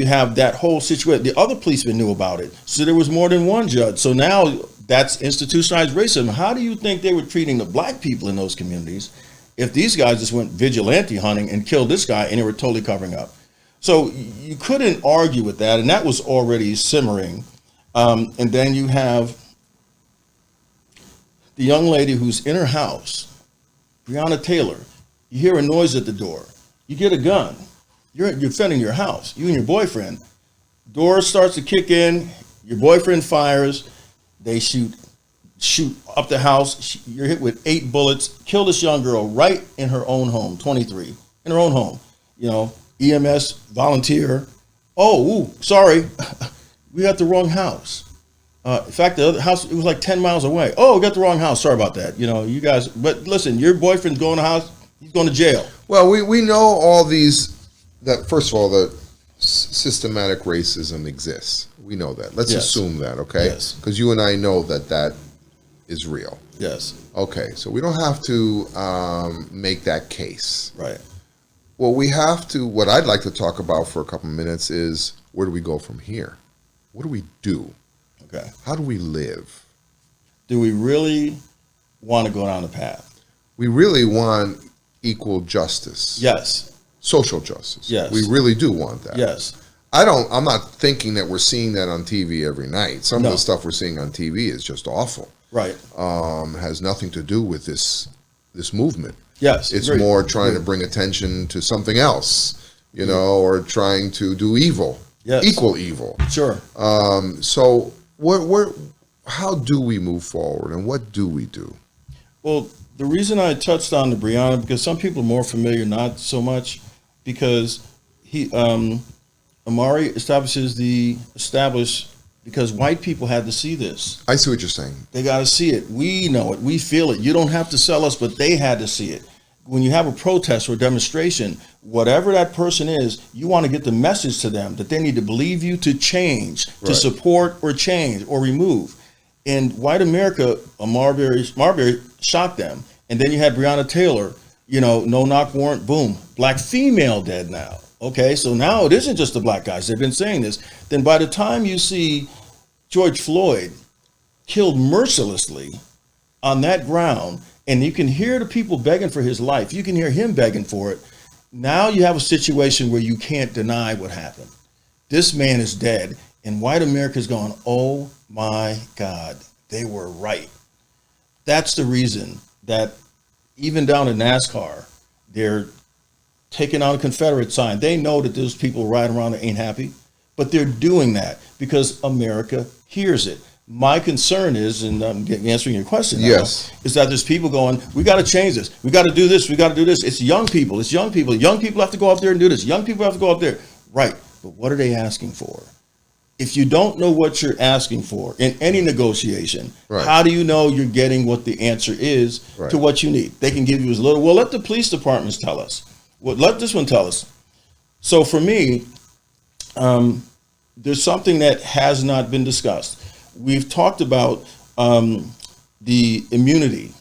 have that whole situation. The other policemen knew about it. So there was more than one judge. So now that's institutionalized racism. How do you think they were treating the black people in those communities if these guys just went vigilante hunting and killed this guy and they were totally covering up? So you couldn't argue with that. And that was already simmering. And then you have the young lady who's in her house, Breonna Taylor. You hear a noise at the door. You get a gun. You're defending your house, you and your boyfriend. Door starts to kick in. Your boyfriend fires. They shoot up the house. You're hit with 8 bullets. Kill this young girl right in her own home, 23, in her own home. EMS volunteer. Oh, sorry, we got the wrong house. In fact, the other house, it was like 10 miles away. Oh, we got the wrong house. Sorry about that. You guys, but listen, your boyfriend's going to house. He's going to jail. Well, we know all these. That first of all, the systematic racism exists. We know that. Let's assume that, okay? Yes. Because you and I know that is real. Yes. Okay, so we don't have to make that case. Right. Well, we have to. What I'd like to talk about for a couple of minutes is where do we go from here? What do we do? Okay. How do we live? Do we really want to go down the path? We really want equal justice. Yes. Social justice. Yes. We really do want that. Yes. I'm not thinking that we're seeing that on TV every night. Some No. of the stuff we're seeing on TV is just awful. Right. Has nothing to do with this movement. Yes. It's agreed. more trying to bring attention to something else, or trying to do evil. Yes. Equal evil. Sure. So how do we move forward and what do we do? Well, the reason I touched on the Breonna, because some people are more familiar, not so much, because Amari establishes because white people had to see this. I see what you're saying. They got to see it. We know it. We feel it. You don't have to sell us, but they had to see it. When you have a protest or a demonstration, whatever that person is, you want to get the message to them that they need to believe you to change, to support or change or remove. In white America, Marbury shot them. And then you had Breonna Taylor, no knock warrant, boom, black female dead now. Okay, so now it isn't just the black guys. They've been saying this. Then by the time you see George Floyd killed mercilessly on that ground, and you can hear the people begging for his life. You can hear him begging for it. Now you have a situation where you can't deny what happened. This man is dead, and white America's going, oh my God, they were right. That's the reason that even down in NASCAR, they're taking out a Confederate sign. They know that those people riding around that ain't happy, but they're doing that because America hears it. My concern is, and I'm answering your question now, Yes. is that there's people going, we got to change this. We got to do this. We got to do this. It's young people. It's young people. Young people have to go up there and do this. Young people have to go up there. Right. But what are they asking for? If you don't know what you're asking for in any negotiation, Right. how do you know you're getting what the answer is Right. to what you need? They can give you as little. Well, let the police departments tell us. Well, let this one tell us. So for me, there's something that has not been discussed. We've talked about the immunity,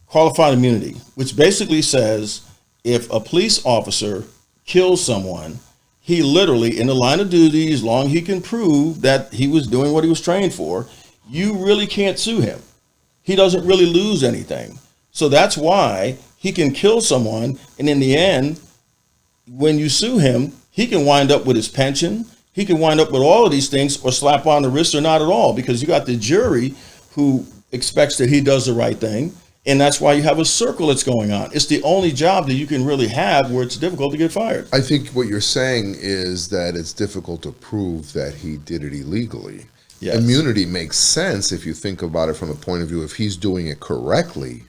qualified immunity, which basically says if a police officer kills someone, he literally, in the line of duty, as long as he can prove that he was doing what he was trained for, you really can't sue him. He doesn't really lose anything. So that's why he can kill someone, and in the end, when you sue him, he can wind up with his pension. He can wind up with all of these things, or slap on the wrist, or not at all, because you got the jury who expects that he does the right thing. And that's why you have a circle that's going on. It's the only job that you can really have where it's difficult to get fired. I think what you're saying is that it's difficult to prove that he did it illegally. Yes. Immunity makes sense if you think about it from the point of view if he's doing it correctly.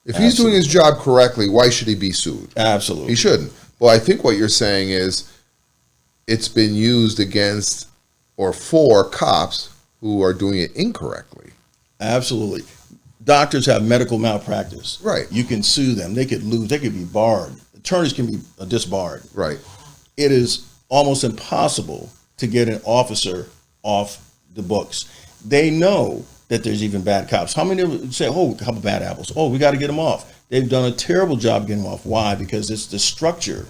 If he's Absolutely. doing his job correctly, why should he be sued? Absolutely. He shouldn't. Well, I think what you're saying is it's been used against or for cops who are doing it incorrectly. Absolutely. Doctors have medical malpractice. Right. You can sue them. They could lose. They could be barred. Attorneys can be disbarred. Right. It is almost impossible to get an officer off the books. They know that there's even bad cops. How many of them say, oh, a couple bad apples. Oh, we got to get them off. They've done a terrible job getting them off. Why? Because it's the structure.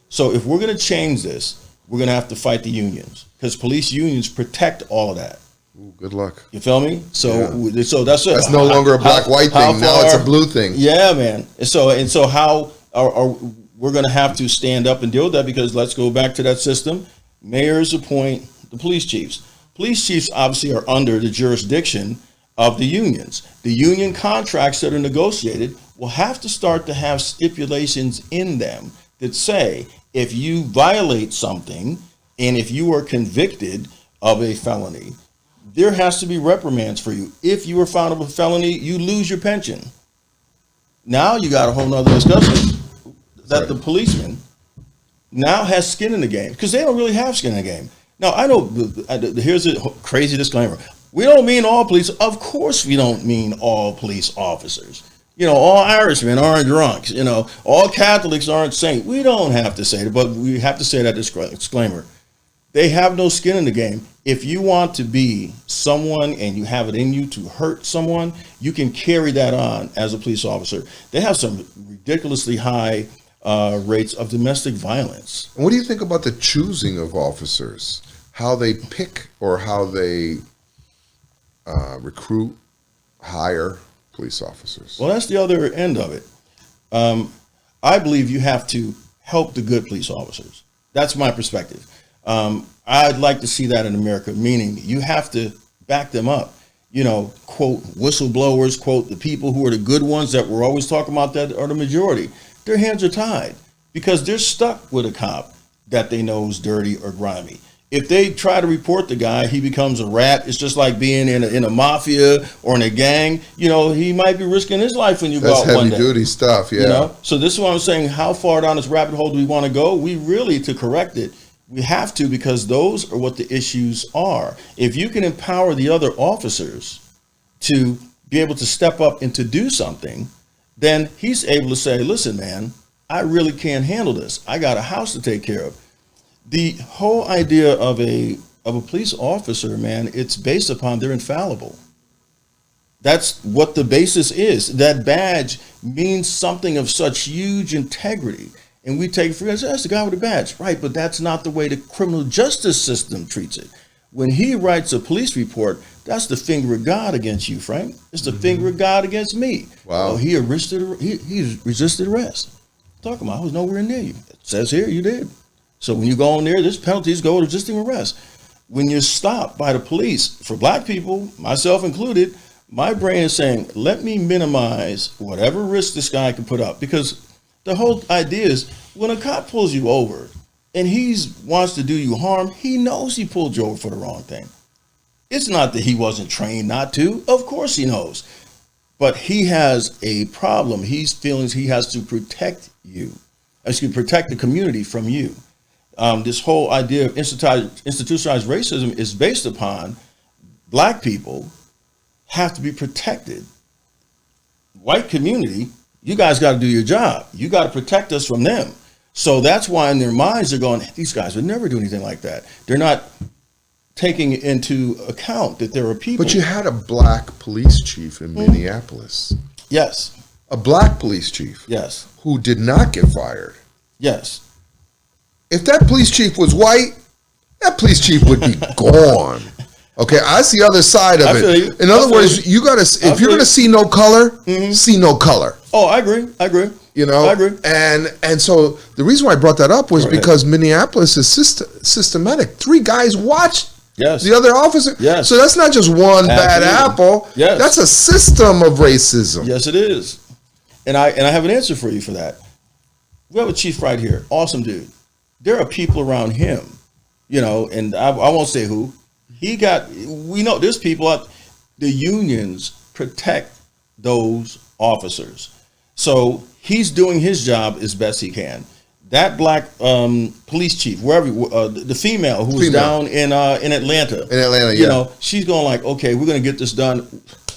So if we're going to change this, we're going to have to fight the unions, because police unions protect all of that. Ooh, good luck. You feel me? So that's That's no longer a black-white thing. Now it's a blue thing. Yeah, man. And so how are we're going to have to stand up and deal with that? Because let's go back to that system. Mayors appoint the police chiefs. Police chiefs obviously are under the jurisdiction of the unions. The union contracts that are negotiated will have to start to have stipulations in them that say if you violate something and if you are convicted of a felony, there has to be reprimands for you. If you were found of a felony, you lose your pension. Now you got a whole nother discussion that the policeman now has skin in the game, because they don't really have skin in the game. Now, I know, here's a crazy disclaimer. We don't mean all police. Of course we don't mean all police officers. You know, all Irishmen aren't drunks. You know, all Catholics aren't saints. We don't have to say it, but we have to say that disclaimer. They have no skin in the game. If you want to be someone and you have it in you to hurt someone, you can carry that on as a police officer. They have some ridiculously high rates of domestic violence. And what do you think about the choosing of officers? How they pick or how they recruit, hire police officers? Well, that's the other end of it. I believe you have to help the good police officers. That's my perspective. I'd like to see that in America, meaning you have to back them up. You know, quote, whistleblowers, quote, the people who are the good ones that we're always talking about that are the majority. Their hands are tied because they're stuck with a cop that they know is dirty or grimy. If they try to report the guy, he becomes a rat. It's just like being in a mafia or in a gang. You know, he might be risking his life when you go out one day. That's heavy duty stuff, yeah. You know? So this is what I'm saying. How far down this rabbit hole do we want to go? We really, to correct it, we have to, because those are what the issues are. If you can empower the other officers to be able to step up and to do something, then he's able to say, listen, man, I really can't handle this. I got a house to take care of. The whole idea of a police officer, man, it's based upon they're infallible. That's what the basis is. That badge means something of such huge integrity. And we take it for granted, that's the guy with a badge. Right, but that's not the way the criminal justice system treats it. When he writes a police report, That's the finger of God against you, Frank. It's the finger of God against me. Wow. Oh, he resisted arrest. Talking about, I was nowhere near you. It says here you did. So when you go on there, there's penalties go to resisting arrest. When you're stopped by the police, for black people, myself included, my brain is saying, let me minimize whatever risk this guy can put up. Because the whole idea is when a cop pulls you over and he wants to do you harm, he knows he pulled you over for the wrong thing. It's not that he wasn't trained not to. Of course he knows. But he has a problem. He's feeling he has to protect you. Protect the community from you. This whole idea of institutionalized racism is based upon black people have to be protected. White community, you guys got to do your job. You got to protect us from them. So that's why in their minds they're going, these guys would never do anything like that. They're not taking into account that there are people. But you had a black police chief in Minneapolis. Yes. A black police chief. Yes. Who did not get fired. Yes. If that police chief was white, that police chief would be gone. Okay, I see the other side of it. In other words, you gotta, if you're gonna see no color, see no color. Oh, I agree. You know, I agree. And so the reason why I brought that up was because Minneapolis is systematic. 3 guys watched the other officer. Yes. So that's not just one bad apple. Yes. That's a system of racism. Yes, it is. And I have an answer for you for that. We have a chief right here. Awesome dude. There are people around him, you know, and I won't say who. We know there's people out, the unions protect those officers. So he's doing his job as best he can. That black police chief, wherever, the female who was down in Atlanta. In Atlanta, you know, she's going like, okay, we're going to get this done.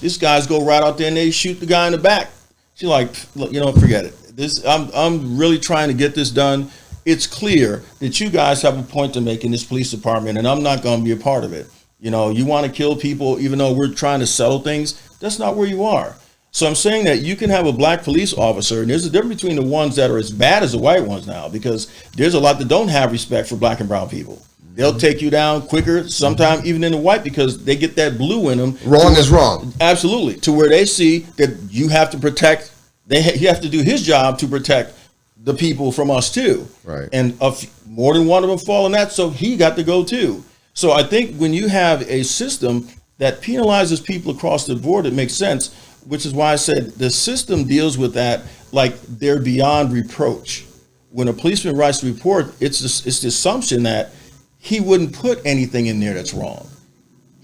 These guys go right out there and they shoot the guy in the back. She's like, look, you know, forget it. I'm really trying to get this done. It's clear that you guys have a point to make in this police department, and I'm not going to be a part of it. You know, you want to kill people, even though we're trying to settle things. That's not where you are. So I'm saying that you can have a black police officer, and there's a difference between the ones that are as bad as the white ones now, because there's a lot that don't have respect for black and brown people. They'll take you down quicker, sometimes even in the white, because they get that blue in them. Wrong is wrong. Absolutely. To where they see that you have to protect, he have to do his job to protect the people from us too. Right. And more than one of them fall in that, so he got to go too. So I think when you have a system that penalizes people across the board, it makes sense, which is why I said the system deals with that like they're beyond reproach. When a policeman writes a report, it's the assumption that he wouldn't put anything in there that's wrong.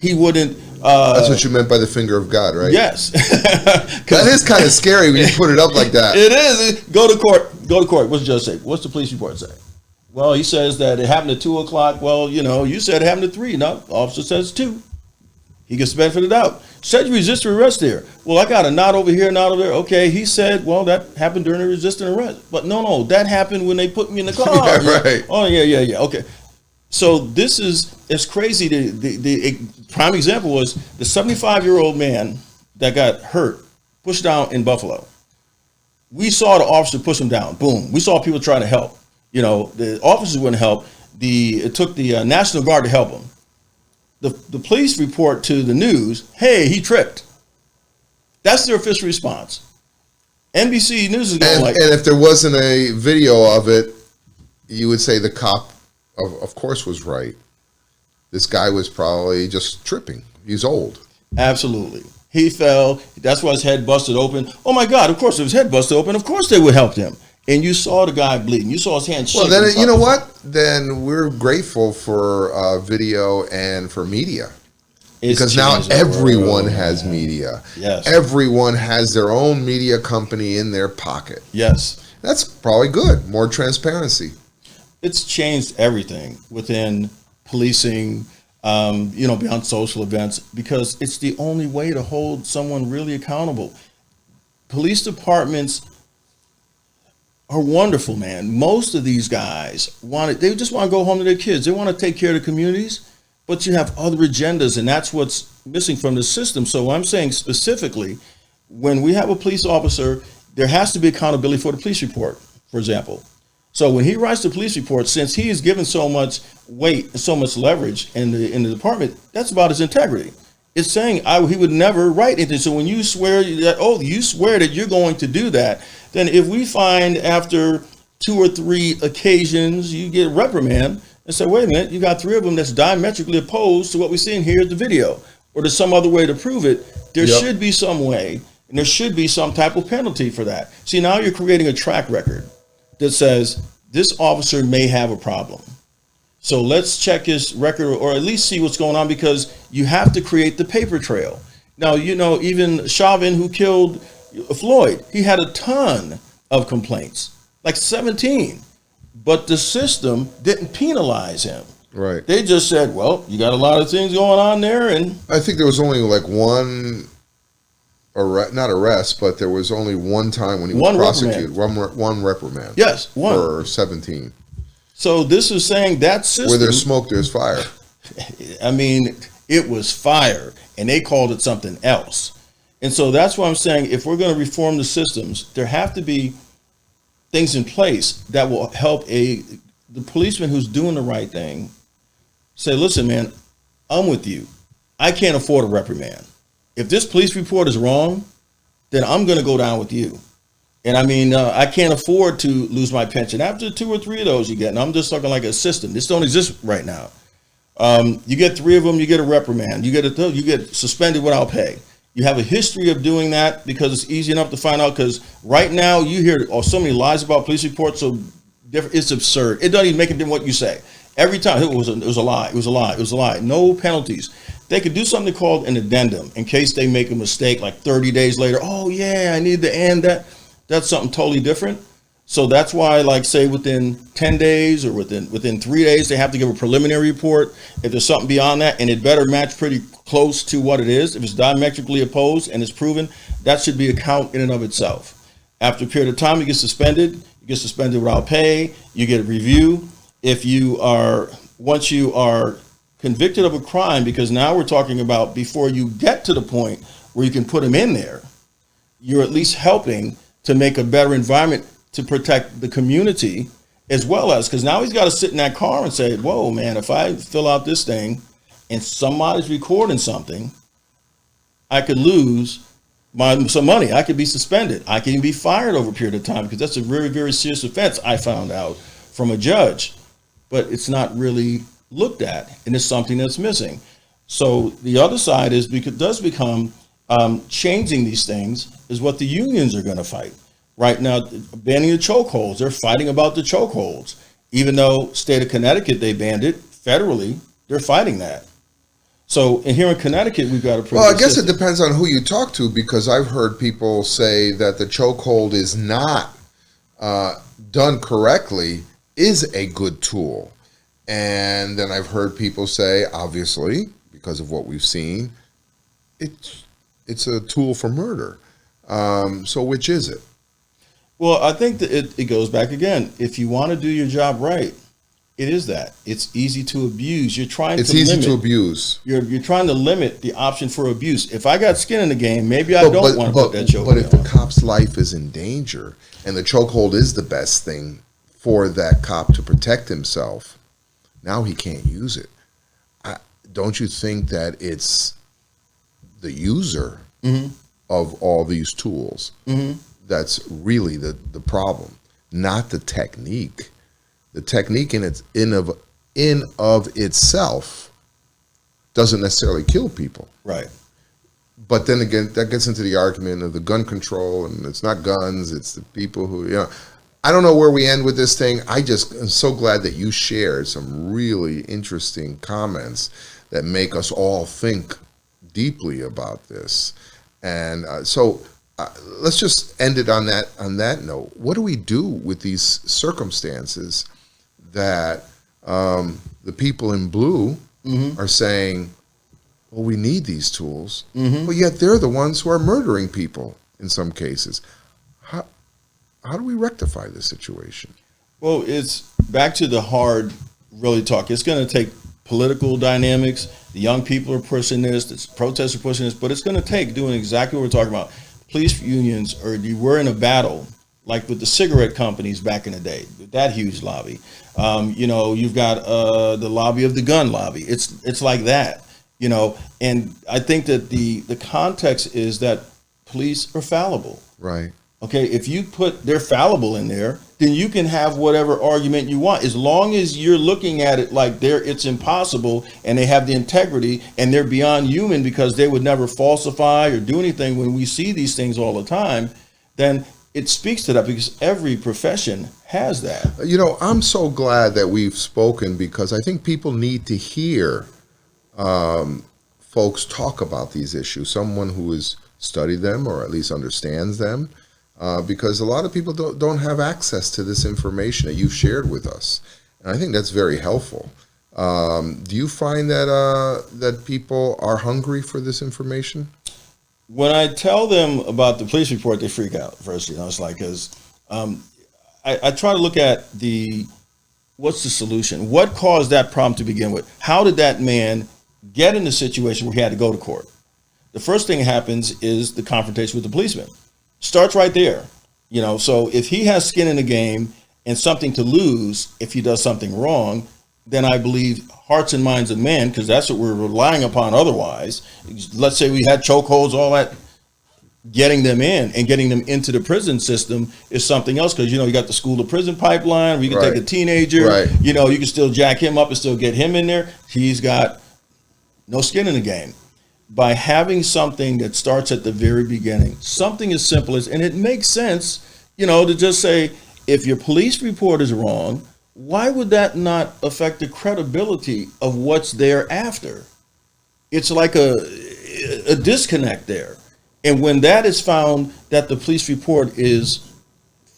He wouldn't. That's what you meant by the finger of God, right? Yes. That is kind of scary when you put it up like that. It is. Go to court. What's the judge say? What's the police report say? Well, he says that it happened at 2:00. Well, you know, you said it happened at 3. No, officer says 2. He gets the benefit of the doubt. Said you resisted arrest there. Well, I got a knot over here, knot over there. Okay, he said, well, that happened during the resisting arrest. But no, that happened when they put me in the car. Yeah, right. Oh, yeah. Okay. So this is, it's crazy. The prime example was the 75-year-old man that got hurt, pushed down in Buffalo. We saw the officer push him down. Boom. We saw people trying to help. You know, the officers wouldn't help. It took the National Guard to help him. The police report to the news, hey, he tripped. That's their official response. NBC News is going and if there wasn't a video of it, you would say the cop, of course, was right. This guy was probably just tripping. He's old. Absolutely. He fell. That's why his head busted open. Oh, my God. Of course, if his head busted open, of course they would help him. And you saw the guy bleeding. You saw his hand shaking. Well, then, you know what? Then we're grateful for video and for media. Because now everyone has media. Yes. Everyone has their own media company in their pocket. Yes. That's probably good. More transparency. It's changed everything within policing, beyond social events, because it's the only way to hold someone really accountable. Police departments are wonderful, man. Most of these guys they just want to go home to their kids. They want to take care of the communities, but you have other agendas, and that's what's missing from the system. So I'm saying specifically, when we have a police officer, there has to be accountability for the police report, for example. So when he writes the police report, since he is given so much weight and so much leverage in the department, that's about his integrity. It's saying he would never write anything. So when you swear that, you swear that you're going to do that, then if we find after 2 or 3 occasions you get a reprimand and say, wait a minute, you got 3 of them that's diametrically opposed to what we see in here at the video, or there's some other way to prove it, there should be some way, and there should be some type of penalty for that. See, now you're creating a track record that says this officer may have a problem. So let's check his record, or at least see what's going on, because you have to create the paper trail. Now, even Chauvin, who killed Floyd, he had a ton of complaints, like 17, but the system didn't penalize him. Right. They just said, well, you got a lot of things going on there. And I think there was only like one not arrest, but there was only one time when he was prosecuted. One reprimand. Yes, one. For 17. So this is saying that system. Where there's smoke, there's fire. I mean, it was fire, and they called it something else. And so that's why I'm saying, if we're going to reform the systems, there have to be things in place that will help the policeman who's doing the right thing say, listen, man, I'm with you. I can't afford a reprimand. If this police report is wrong, then I'm going to go down with you. And I mean, I can't afford to lose my pension. After 2 or 3 of those you get, and I'm just talking like a system. This don't exist right now. You get 3 of them, you get a reprimand. You get suspended without pay. You have a history of doing that because it's easy enough to find out. Because right now you hear so many lies about police reports, so it's absurd. It doesn't even make it different what you say. Every time it was a lie. It was a lie. It was a lie. No penalties. They could do something called an addendum in case they make a mistake, like 30 days later. Oh yeah, I need to end that. That's something totally different. So that's why, like, say within 10 days or within 3 days, they have to give a preliminary report. If there's something beyond that, and it better match pretty close to what it is. If it's diametrically opposed and it's proven, that should be a count in and of itself. After a period of time, you get suspended. You get suspended without pay. You get a review. Once you are convicted of a crime, because now we're talking about before you get to the point where you can put them in there, you're at least helping to make a better environment to protect the community, as well as, because now he's got to sit in that car and say, whoa, man, if I fill out this thing and somebody's recording something, I could lose some money. I could be suspended. I can even be fired over a period of time, because that's a very, very serious offense, I found out from a judge. But it's not really looked at, and it's something that's missing. So the other side is, because it does become changing these things is what the unions are going to fight. Right now, banning the chokeholds, they're fighting about the chokeholds. Even though state of Connecticut, they banned it federally, they're fighting that. So, and here in Connecticut, we've got a pretty Well, I guess it depends on who you talk to, because I've heard people say that the chokehold is not done correctly, is a good tool. And then I've heard people say, obviously, because of what we've seen, it's a tool for murder. So which is it? Well, I think that it goes back again. If you want to do your job right, it is that. It's easy to abuse. You're trying to limit. It's easy to abuse. You're trying to limit the option for abuse. If I got skin in the game, maybe I don't want to put that chokehold on. But if the cop's life is in danger and the chokehold is the best thing for that cop to protect himself, now he can't use it. Don't you think that it's the user of all these tools that's really the problem, not the technique? The technique in of itself doesn't necessarily kill people. Right. But then again, that gets into the argument of the gun control, and it's not guns, it's the people who, I don't know where we end with this thing. I just am so glad that you shared some really interesting comments that make us all think deeply about this. And so let's just end it on that note. What do we do with these circumstances that the people in blue are saying, well, we need these tools, but yet they're the ones who are murdering people in some cases? How do we rectify this situation? Well, it's back to the hard, really talk. It's going to take political dynamics. The young people are pushing this, the protests are pushing this, but it's going to take doing exactly what we're talking about. Police unions, or you were in a battle, like with the cigarette companies back in the day, that huge lobby. You've got the lobby of the gun lobby. It's like that. And I think that the context is that police are fallible. Right. Okay, if you put they're fallible in there, then you can have whatever argument you want, as long as you're looking at it like it's impossible, and they have the integrity, and they're beyond human because they would never falsify or do anything. When we see these things all the time, then it speaks to that, because every profession has that. I'm so glad that we've spoken, because I think people need to hear folks talk about these issues, someone who has studied them or at least understands them. Because a lot of people don't have access to this information that you've shared with us, and I think that's very helpful. Do you find that people are hungry for this information? When I tell them about the police report, they freak out first. It's like, because I try to look at what's the solution? What caused that problem to begin with? How did that man get in the situation where he had to go to court? The first thing that happens is the confrontation with the policeman. Starts right there, so if he has skin in the game and something to lose if he does something wrong, then I believe hearts and minds of men, because that's what we're relying upon. Otherwise, let's say we had chokeholds, all that, getting them in and getting them into the prison system is something else, because you got the school to prison pipeline where you can take a teenager, right. You can still jack him up and still get him in there. He's got no skin in the game. By having something that starts at the very beginning, something as simple as, and it makes sense, to just say, if your police report is wrong, why would that not affect the credibility of what's thereafter? It's like a disconnect there. And when that is found that the police report is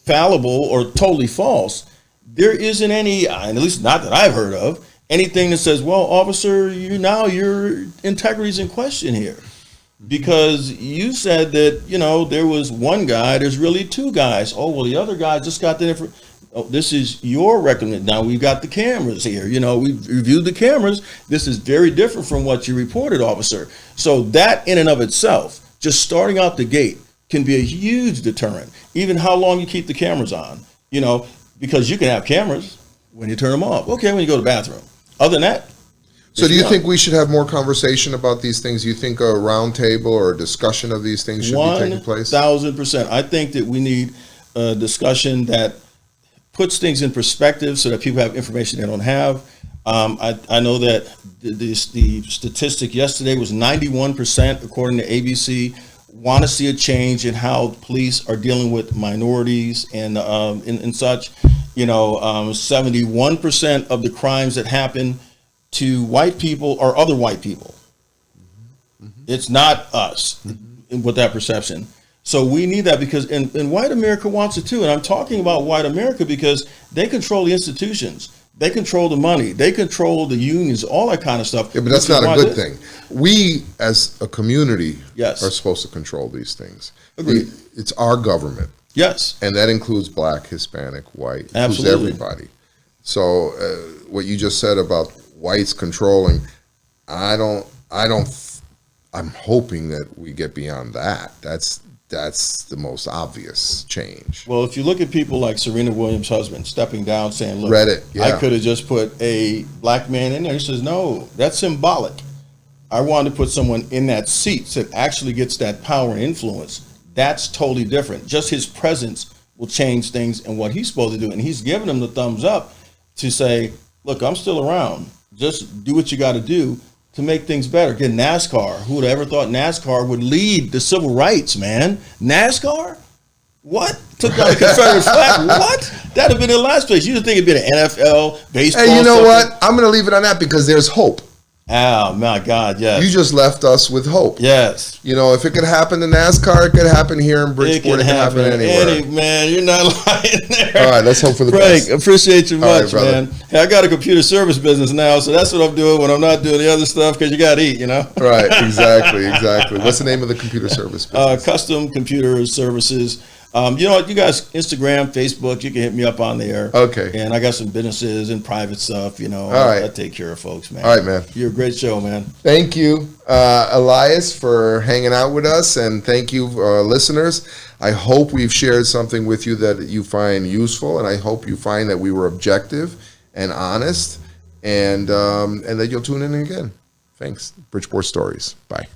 fallible or totally false, there isn't any, at least not that I've heard of, anything that says, well, officer, your integrity is in question here, because you said that, there was one guy, there's really two guys. Oh, well, the other guy just got the information. Oh, this is your recommendation. Now we've got the cameras here. We've reviewed the cameras. This is very different from what you reported, officer. So that in and of itself, just starting out the gate, can be a huge deterrent. Even how long you keep the cameras on, because you can have cameras when you turn them off. Okay, when you go to the bathroom. Other than that. So do you think we should have more conversation about these things? Do you think a round table or a discussion of these things should be taking place? 1,000%. I think that we need a discussion that puts things in perspective so that people have information they don't have. I know that the statistic yesterday was 91%, according to ABC, want to see a change in how police are dealing with minorities and such. 71% of the crimes that happen to white people are other white people. Mm-hmm. It's not us with that perception. So we need that, because and white America wants it too. And I'm talking about white America because they control the institutions. They control the money. They control the unions, all that kind of stuff. Yeah, but that's not a good thing. We, as a community, are supposed to control these things. Agreed. It's our government. Yes. And that includes black, Hispanic, white, Absolutely. includes everybody. So what you just said about whites controlling, I'm hoping that we get beyond that. That's the most obvious change. Well, if you look at people like Serena Williams' husband stepping down saying, look, I could have just put a black man in there. He says, no, that's symbolic. I wanted to put someone in that seat that actually gets that power and influence. That's totally different. Just his presence will change things and what he's supposed to do. And he's giving them the thumbs up to say, look, I'm still around. Just do what you got to do to make things better. Get NASCAR. Who would have ever thought NASCAR would lead the civil rights, man? NASCAR? What? Took down the Confederate flag? What? That'd have been in last place. You'd think it'd been an NFL, baseball. Hey, you know what? I'm going to leave it on that because there's hope. Oh, my God, yes. You just left us with hope. Yes. If it could happen to NASCAR, it could happen here in Bridgeport. It could happen anywhere. Man, you're not lying there. All right, let's hope for the Frank, best. Appreciate you much, right, man. Hey, I got a computer service business now, so that's what I'm doing when I'm not doing the other stuff, because you got to eat, Right, exactly. What's the name of the computer service business? Custom Computer Services. You know what, you guys, Instagram, Facebook, you can hit me up on there. Okay. And I got some businesses and private stuff, All right. I take care of folks, man. All right, man. You're a great show, man. Thank you, Elias, for hanging out with us, and thank you, listeners. I hope we've shared something with you that you find useful, and I hope you find that we were objective and honest, and that you'll tune in again. Thanks. Bridgeport Stories. Bye.